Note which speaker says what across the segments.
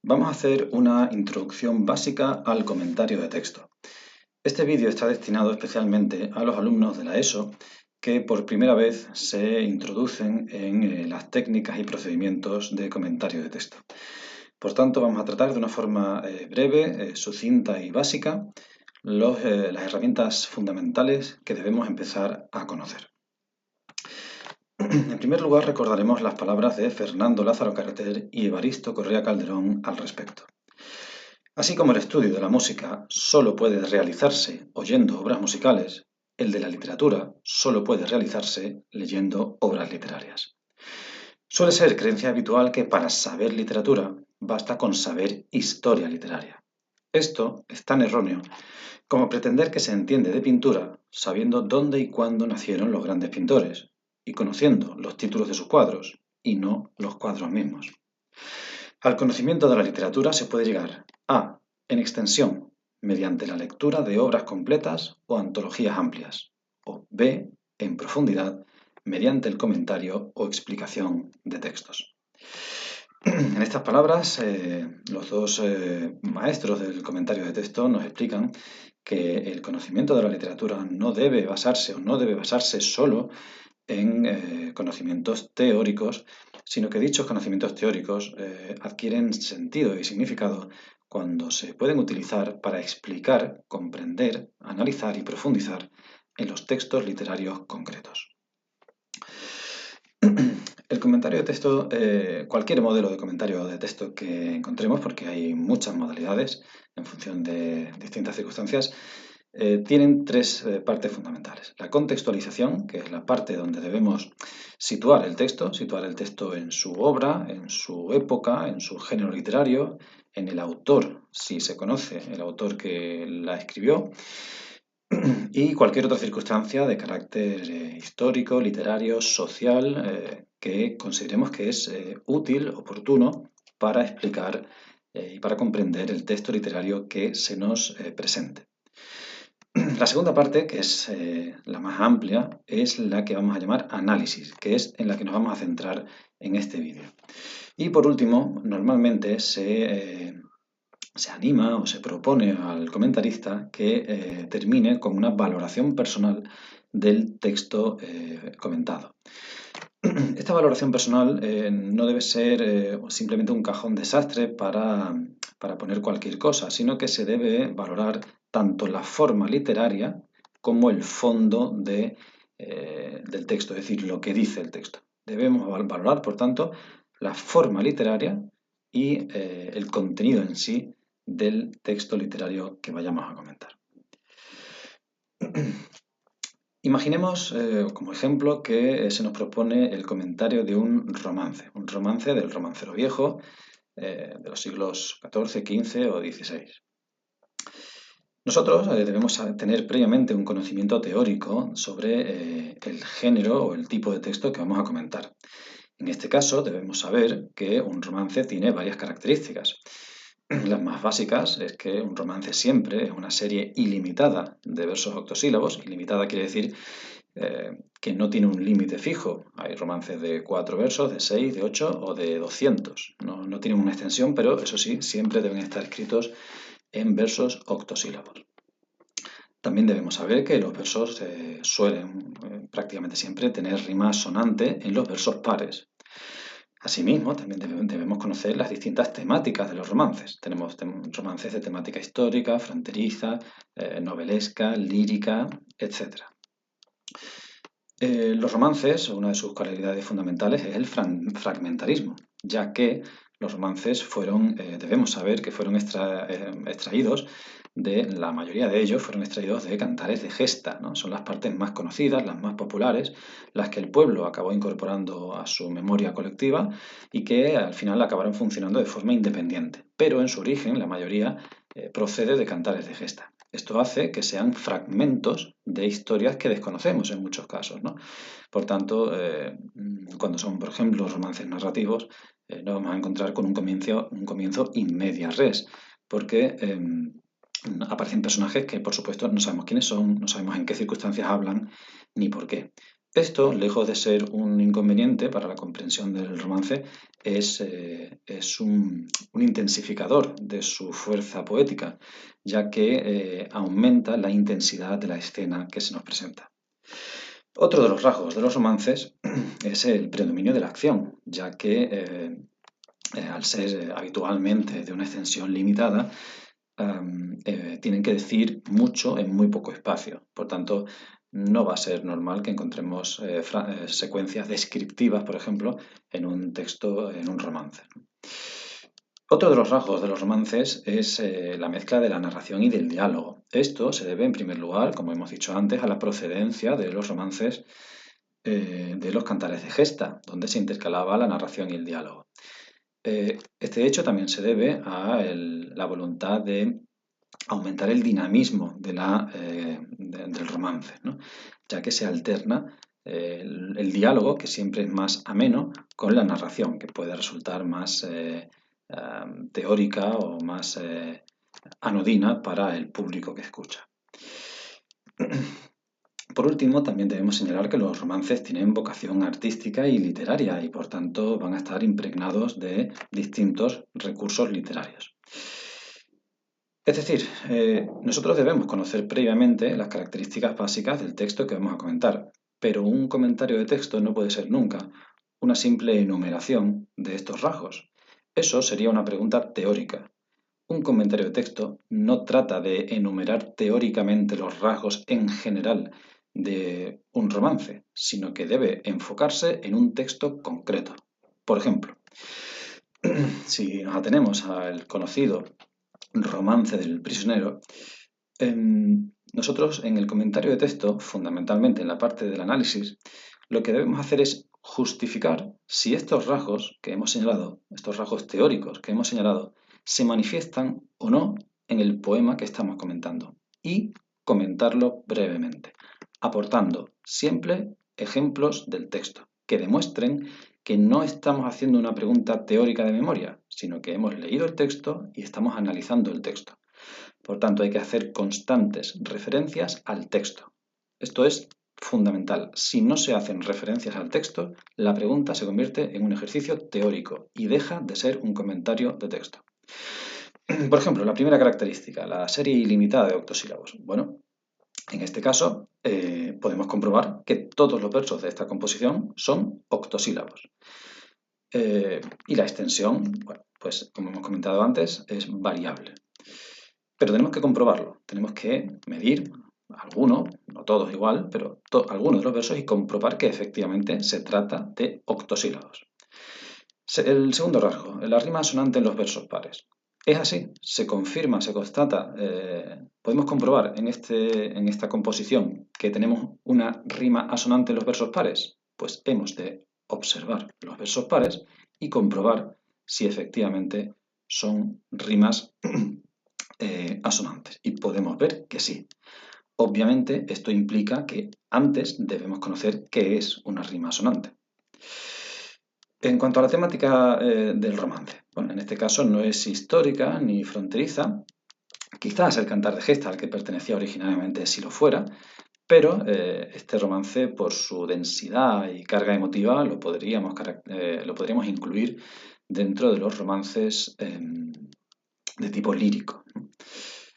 Speaker 1: Vamos a hacer una introducción básica al comentario de texto. Este vídeo está destinado especialmente a los alumnos de la ESO que por primera vez se introducen en las técnicas y procedimientos de comentario de texto. Por tanto, vamos a tratar de una forma breve, sucinta y básica las herramientas fundamentales que debemos empezar a conocer. En primer lugar, recordaremos las palabras de Fernando Lázaro Carreter y Evaristo Correa Calderón al respecto. Así como el estudio de la música solo puede realizarse oyendo obras musicales, el de la literatura solo puede realizarse leyendo obras literarias. Suele ser creencia habitual que para saber literatura basta con saber historia literaria. Esto es tan erróneo como pretender que se entiende de pintura sabiendo dónde y cuándo nacieron los grandes pintores y conociendo los títulos de sus cuadros y no los cuadros mismos. Al conocimiento de la literatura se puede llegar a, en extensión, mediante la lectura de obras completas o antologías amplias, o b, en profundidad, mediante el comentario o explicación de textos. En estas palabras, los dos maestros del comentario de texto nos explican que el conocimiento de la literatura no debe basarse solo en conocimientos teóricos, sino que dichos conocimientos teóricos adquieren sentido y significado cuando se pueden utilizar para explicar, comprender, analizar y profundizar en los textos literarios concretos. El comentario de texto, cualquier modelo de comentario de texto que encontremos, porque hay muchas modalidades en función de distintas circunstancias, tienen tres partes fundamentales. La contextualización, que es la parte donde debemos situar el texto en su obra, en su época, en su género literario, en el autor, si se conoce el autor que la escribió, y cualquier otra circunstancia de carácter histórico, literario, social, que consideremos que es útil, oportuno, para explicar y para comprender el texto literario que se nos presente. La segunda parte, que es la más amplia, es la que vamos a llamar análisis, que es en la que nos vamos a centrar en este vídeo. Y por último, normalmente se anima o se propone al comentarista que termine con una valoración personal del texto comentado. Esta valoración personal no debe ser simplemente un cajón desastre para poner cualquier cosa, sino que se debe valorar tanto la forma literaria como el fondo del texto, es decir, lo que dice el texto. Debemos valorar, por tanto, la forma literaria y el contenido en sí del texto literario que vayamos a comentar. Imaginemos como ejemplo que se nos propone el comentario de un romance del romancero viejo de los siglos XIV, XV o XVI. Nosotros debemos tener previamente un conocimiento teórico sobre el género o el tipo de texto que vamos a comentar. En este caso debemos saber que un romance tiene varias características. Las más básicas es que un romance siempre es una serie ilimitada de versos octosílabos. Ilimitada quiere decir que no tiene un límite fijo. Hay romances de 4 versos, de 6, de 8 o de 200. No tienen una extensión, pero eso sí, siempre deben estar escritos en versos octosílabos. También debemos saber que los versos suelen prácticamente siempre tener rima sonante en los versos pares. Asimismo, también debemos conocer las distintas temáticas de los romances. Tenemos romances de temática histórica, fronteriza, novelesca, lírica, etc. Los romances, una de sus cualidades fundamentales es el fragmentarismo, ya que los romances debemos saber que fueron extraídos la mayoría de ellos fueron extraídos de cantares de gesta, ¿no? Son las partes más conocidas, las más populares, las que el pueblo acabó incorporando a su memoria colectiva y que al final acabaron funcionando de forma independiente. Pero en su origen, la mayoría procede de cantares de gesta. Esto hace que sean fragmentos de historias que desconocemos en muchos casos, ¿no? Por tanto, cuando son, por ejemplo, romances narrativos, nos vamos a encontrar con un comienzo in media res, porque aparecen personajes que, por supuesto, no sabemos quiénes son, no sabemos en qué circunstancias hablan ni por qué. Esto, lejos de ser un inconveniente para la comprensión del romance, es un intensificador de su fuerza poética, ya que aumenta la intensidad de la escena que se nos presenta. Otro de los rasgos de los romances es el predominio de la acción, ya que al ser habitualmente de una extensión limitada, tienen que decir mucho en muy poco espacio. Por tanto, no va a ser normal que encontremos secuencias descriptivas, por ejemplo, en un texto, en un romance. Otro de los rasgos de los romances es la mezcla de la narración y del diálogo. Esto se debe, en primer lugar, como hemos dicho antes, a la procedencia de los romances de los cantares de gesta, donde se intercalaba la narración y el diálogo. Este hecho también se debe a la voluntad de aumentar el dinamismo del romance, ¿no? Ya que se alterna el diálogo, que siempre es más ameno, con la narración, que puede resultar más teórica o más anodina para el público que escucha. Por último, también debemos señalar que los romances tienen vocación artística y literaria y por tanto van a estar impregnados de distintos recursos literarios. Es decir, nosotros debemos conocer previamente las características básicas del texto que vamos a comentar, pero un comentario de texto no puede ser nunca una simple enumeración de estos rasgos. Eso sería una pregunta teórica. Un comentario de texto no trata de enumerar teóricamente los rasgos en general de un romance, sino que debe enfocarse en un texto concreto. Por ejemplo, si nos atenemos al conocido romance del prisionero, nosotros en el comentario de texto, fundamentalmente en la parte del análisis, lo que debemos hacer es justificar si estos rasgos que hemos señalado, estos rasgos teóricos que hemos señalado, se manifiestan o no en el poema que estamos comentando y comentarlo brevemente, aportando siempre ejemplos del texto que demuestren que no estamos haciendo una pregunta teórica de memoria, sino que hemos leído el texto y estamos analizando el texto. Por tanto, hay que hacer constantes referencias al texto. Esto es fundamental. Si no se hacen referencias al texto, la pregunta se convierte en un ejercicio teórico y deja de ser un comentario de texto. Por ejemplo, la primera característica, la serie ilimitada de octosílabos. Bueno, en este caso podemos comprobar que todos los versos de esta composición son octosílabos. Y la extensión, bueno, pues como hemos comentado antes, es variable. Pero tenemos que comprobarlo, tenemos que medir algunos, no todos igual, pero algunos de los versos y comprobar que efectivamente se trata de octosílabos. El segundo rasgo, la rima asonante en los versos pares. Es así, se confirma, se constata, podemos comprobar en esta composición que tenemos una rima asonante en los versos pares. Pues hemos de observar los versos pares y comprobar si efectivamente son rimas asonantes. Y podemos ver que sí. Obviamente esto implica que antes debemos conocer qué es una rima asonante. En cuanto a la temática del romance, bueno, en este caso no es histórica ni fronteriza, quizás el cantar de gesta al que pertenecía originariamente sí lo fuera, pero este romance por su densidad y carga emotiva lo podríamos incluir dentro de los romances de tipo lírico.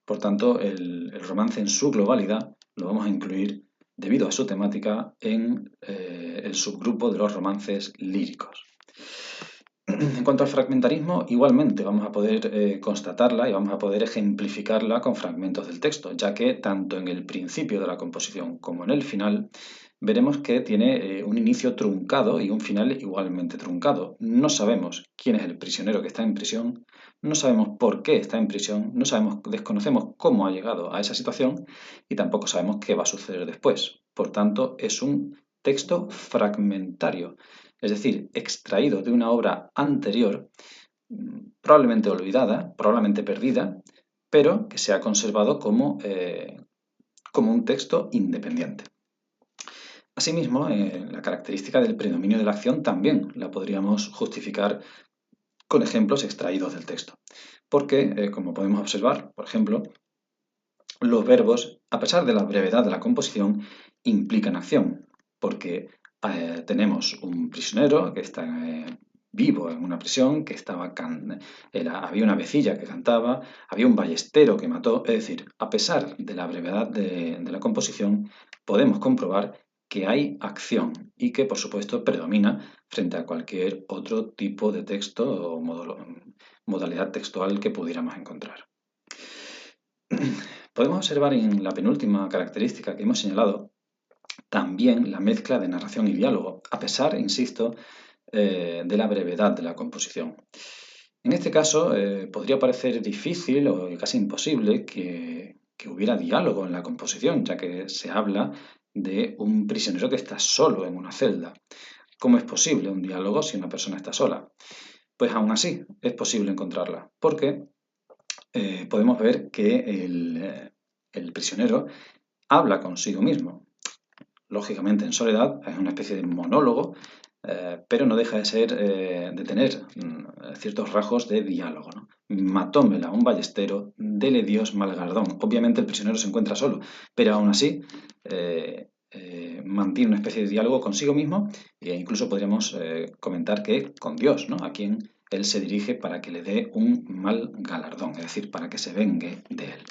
Speaker 1: Por tanto, el romance en su globalidad lo vamos a incluir debido a su temática en el subgrupo de los romances líricos. En cuanto al fragmentarismo, igualmente vamos a poder constatarla y vamos a poder ejemplificarla con fragmentos del texto, ya que tanto en el principio de la composición como en el final veremos que tiene un inicio truncado y un final igualmente truncado. No sabemos quién es el prisionero que está en prisión, no sabemos por qué está en prisión, desconocemos cómo ha llegado a esa situación y tampoco sabemos qué va a suceder después. Por tanto, es un texto fragmentario, es decir, extraído de una obra anterior, probablemente olvidada, probablemente perdida, pero que se ha conservado como un texto independiente. Asimismo, la característica del predominio de la acción también la podríamos justificar con ejemplos extraídos del texto. Porque, como podemos observar, por ejemplo, los verbos, a pesar de la brevedad de la composición, implican acción. porque tenemos un prisionero que está vivo en una prisión, que había una vecilla que cantaba, había un ballestero que mató. Es decir, a pesar de la brevedad de la composición, podemos comprobar que hay acción y que, por supuesto, predomina frente a cualquier otro tipo de texto o modalidad textual que pudiéramos encontrar. Podemos observar en la penúltima característica que hemos señalado también la mezcla de narración y diálogo, a pesar, insisto, de la brevedad de la composición. En este caso, podría parecer difícil o casi imposible que hubiera diálogo en la composición, ya que se habla de un prisionero que está solo en una celda. ¿Cómo es posible un diálogo si una persona está sola? Pues aún así es posible encontrarla, porque podemos ver que el prisionero habla consigo mismo. Lógicamente en soledad, es una especie de monólogo, pero no deja de tener ciertos rasgos de diálogo, ¿no? Matómela un ballestero, dele Dios mal galardón. Obviamente el prisionero se encuentra solo, pero aún así mantiene una especie de diálogo consigo mismo e incluso podríamos comentar que con Dios, ¿no? A quien él se dirige para que le dé un mal galardón, es decir, para que se vengue de él.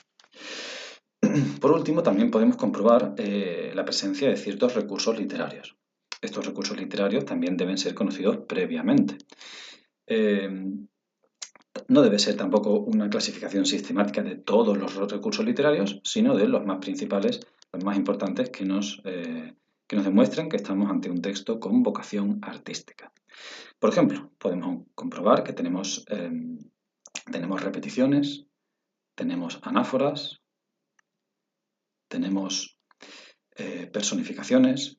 Speaker 1: Por último, también podemos comprobar la presencia de ciertos recursos literarios. Estos recursos literarios también deben ser conocidos previamente. No debe ser tampoco una clasificación sistemática de todos los recursos literarios, sino de los más principales, los más importantes que nos demuestran que estamos ante un texto con vocación artística. Por ejemplo, podemos comprobar que tenemos repeticiones, tenemos anáforas, tenemos personificaciones.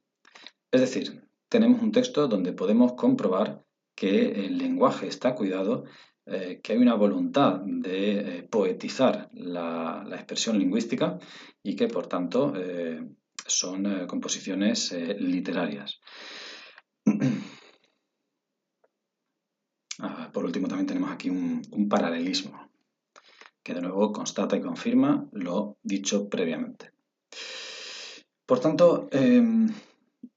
Speaker 1: Es decir, tenemos un texto donde podemos comprobar que el lenguaje está cuidado, que hay una voluntad de poetizar la expresión lingüística y que, por tanto, son composiciones literarias. Por último, también tenemos aquí un paralelismo que de nuevo constata y confirma lo dicho previamente. Por tanto,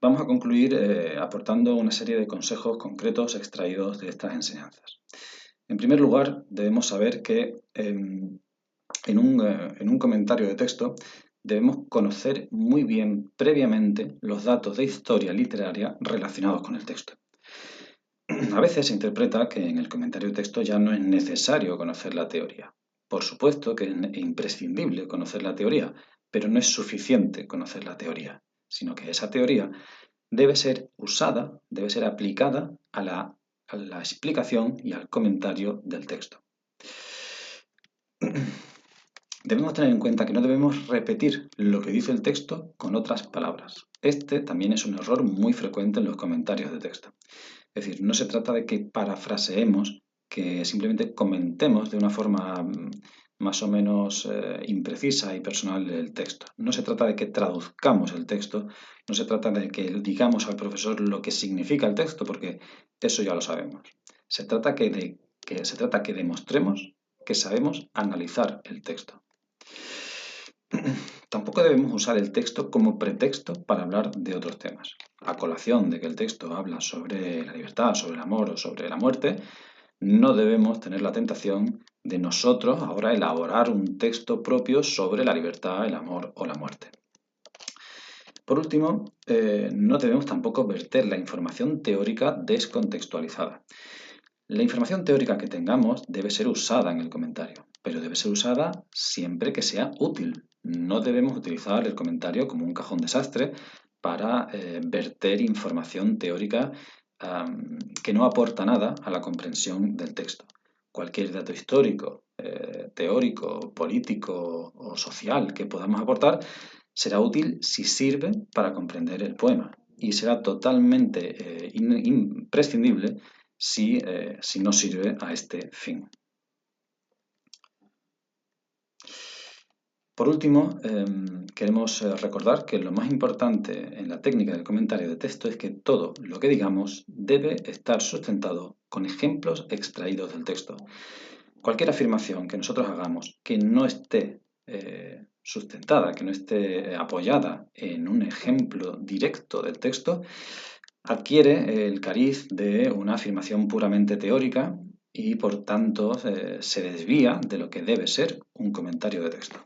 Speaker 1: vamos a concluir aportando una serie de consejos concretos extraídos de estas enseñanzas. En primer lugar, debemos saber que en un comentario de texto debemos conocer muy bien previamente los datos de historia literaria relacionados con el texto. A veces se interpreta que en el comentario de texto ya no es necesario conocer la teoría. Por supuesto que es imprescindible conocer la teoría, pero no es suficiente conocer la teoría, sino que esa teoría debe ser usada, debe ser aplicada a la explicación y al comentario del texto. Debemos tener en cuenta que no debemos repetir lo que dice el texto con otras palabras. Este también es un error muy frecuente en los comentarios de texto. Es decir, no se trata de que parafraseemos, que simplemente comentemos de una forma más o menos imprecisa y personal el texto. No se trata de que traduzcamos el texto, no se trata de que digamos al profesor lo que significa el texto, porque eso ya lo sabemos. Se trata que demostremos que sabemos analizar el texto. Tampoco debemos usar el texto como pretexto para hablar de otros temas. A colación de que el texto habla sobre la libertad, sobre el amor o sobre la muerte, no debemos tener la tentación de nosotros ahora elaborar un texto propio sobre la libertad, el amor o la muerte. Por último, no debemos tampoco verter la información teórica descontextualizada. La información teórica que tengamos debe ser usada en el comentario, pero debe ser usada siempre que sea útil. No debemos utilizar el comentario como un cajón desastre para verter información teórica que no aporta nada a la comprensión del texto. Cualquier dato histórico, teórico, político o social que podamos aportar será útil si sirve para comprender el poema y será totalmente imprescindible si no sirve a este fin. Por último, queremos recordar que lo más importante en la técnica del comentario de texto es que todo lo que digamos debe estar sustentado con ejemplos extraídos del texto. Cualquier afirmación que nosotros hagamos que no esté sustentada, que no esté apoyada en un ejemplo directo del texto, adquiere el cariz de una afirmación puramente teórica y, por tanto, se desvía de lo que debe ser un comentario de texto.